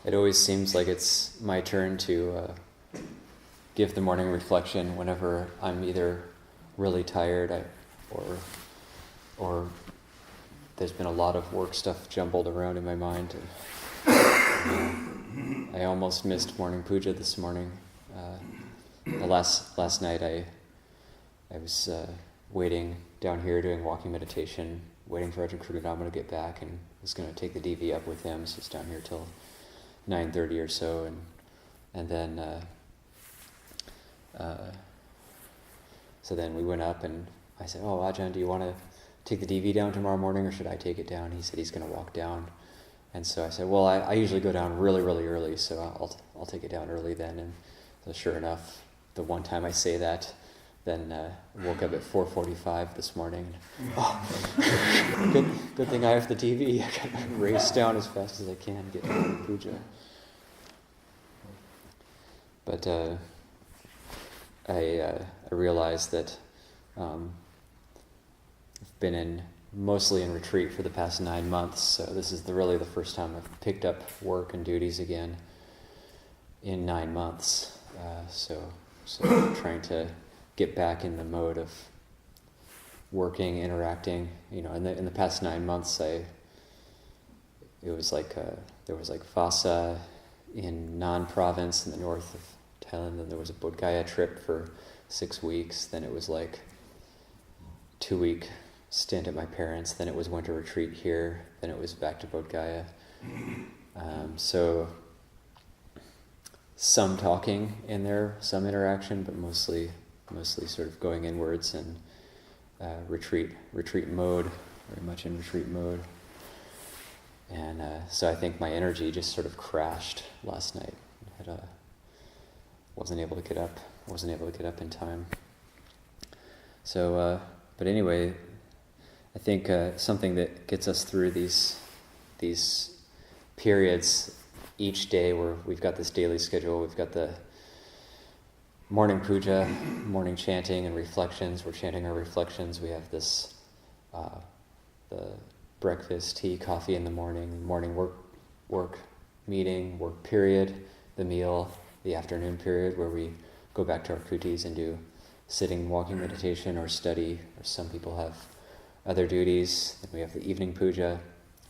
it always seems like it's my turn to give the morning reflection whenever I'm either really tired or there's been a lot of work stuff jumbled around in my mind. And, I almost missed morning puja this morning. Last night I was waiting down here doing walking meditation, waiting for Ajahn to get back, and was going to take the DV up with him. So it's down here till 9:30 or so, and then so then we went up, and I said, "Oh, Ajahn, do you want to take the DV down tomorrow morning, or should I take it down?" He said he's going to walk down, and so I said, "Well, I usually go down really, really early, so I'll take it down early then." And so sure enough, the one time I say that, then woke up at 4:45 this morning. Oh, good thing I have the TV. I got to race down as fast as I can, get to puja. But I realized that I've been mostly in retreat for the past 9 months, so this is really the first time I've picked up work and duties again in 9 months. So I'm trying to get back in the mode of working, interacting. In the past 9 months, there was Vasa in Nan province in the north of Thailand. Then there was a Bodh Gaya trip for 6 weeks. Then it was like 2-week stint at my parents'. Then it was winter retreat here. Then it was back to Bodh Gaya. So some talking in there, some interaction, but mostly sort of going inwards and retreat mode, very much in retreat mode. And so I think my energy just sort of crashed last night. Wasn't able to get up in time. So, but anyway, I think something that gets us through these periods each day, where we've got this daily schedule, we've got the morning puja, morning chanting and reflections. We're chanting our reflections. We have this, the breakfast, tea, coffee in the morning work meeting, work period, the meal, the afternoon period where we go back to our kutis and do sitting, walking meditation or study, or some people have other duties. Then we have the evening puja,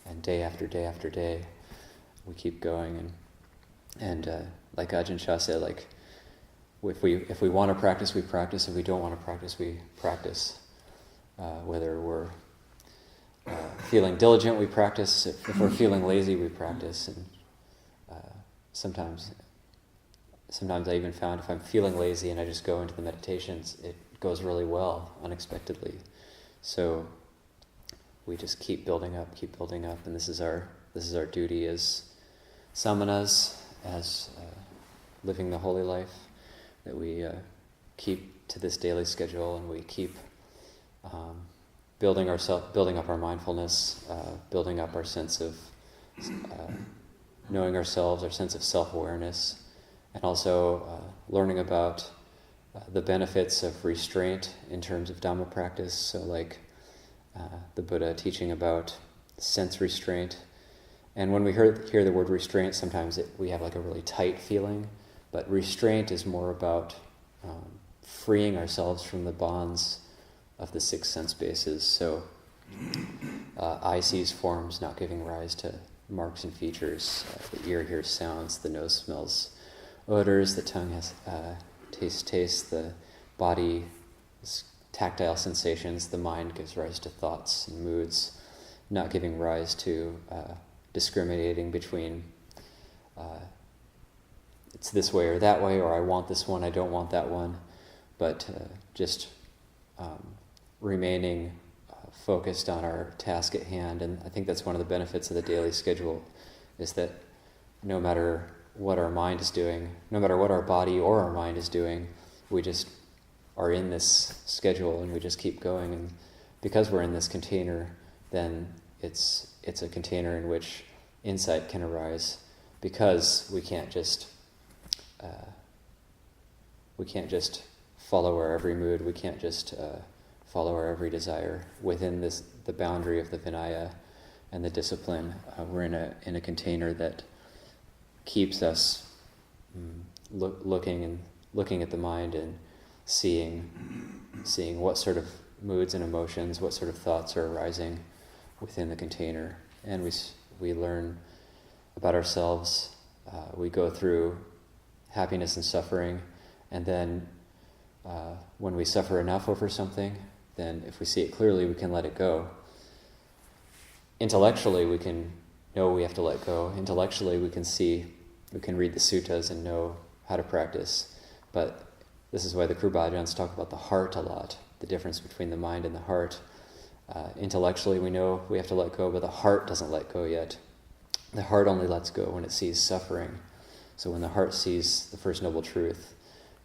and day after day after day, we keep going. And like Ajahn Chah said, like, if we want to practice, we practice. If we don't want to practice, we practice. Whether we're feeling diligent, we practice. If we're feeling lazy, we practice. And sometimes I even found if I'm feeling lazy and I just go into the meditations, it goes really well, unexpectedly. So we just keep building up, and this is our duty as samanas, as living the holy life, that we keep to this daily schedule, and we keep building up our mindfulness, building up our sense of knowing ourselves, our sense of self-awareness, and also learning about the benefits of restraint in terms of Dhamma practice. So like the Buddha teaching about sense restraint. And when we hear the word restraint, sometimes we have like a really tight feeling, but restraint is more about freeing ourselves from the bonds of the 6 sense bases. So eye sees forms, not giving rise to marks and features. The ear hears sounds, the nose smells odors, the tongue has tastes, the body is tactile sensations, the mind gives rise to thoughts and moods, not giving rise to discriminating between it's this way or that way, or I want this one, I don't want that one, but just remaining focused on our task at hand. And I think that's one of the benefits of the daily schedule, is that no matter what our mind is doing, no matter what our body or our mind is doing, we just are in this schedule and we just keep going. And because we're in this container, then it's a container in which insight can arise, because we can't just follow our every mood, we can't just follow our every desire within the boundary of the Vinaya and the discipline. We're in a container that keeps us looking at the mind and seeing what sort of moods and emotions, what sort of thoughts are arising within the container. And we learn about ourselves. We go through happiness and suffering, and then when we suffer enough over something, then if we see it clearly, we can let it go. Intellectually, we can know we have to let go. Intellectually, we can read the suttas and know how to practice. But this is why the Ajahns talk about the heart a lot, the difference between the mind and the heart. Intellectually, we know we have to let go, but the heart doesn't let go yet. The heart only lets go when it sees suffering. So when the heart sees the First Noble Truth,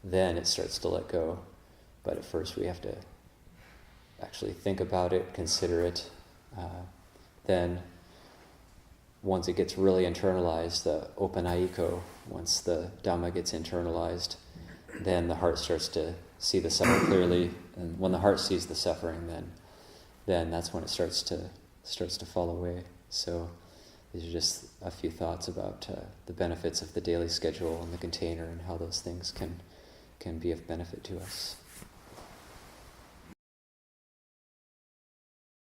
then it starts to let go. But at first we have to actually think about it, consider it. Then once it gets really internalized, the Ñāniko, once the Dhamma gets internalized, then the heart starts to see the suffering clearly. And when the heart sees the suffering, then that's when it starts to fall away. So these are just a few thoughts about the benefits of the daily schedule and the container and how those things can be of benefit to us.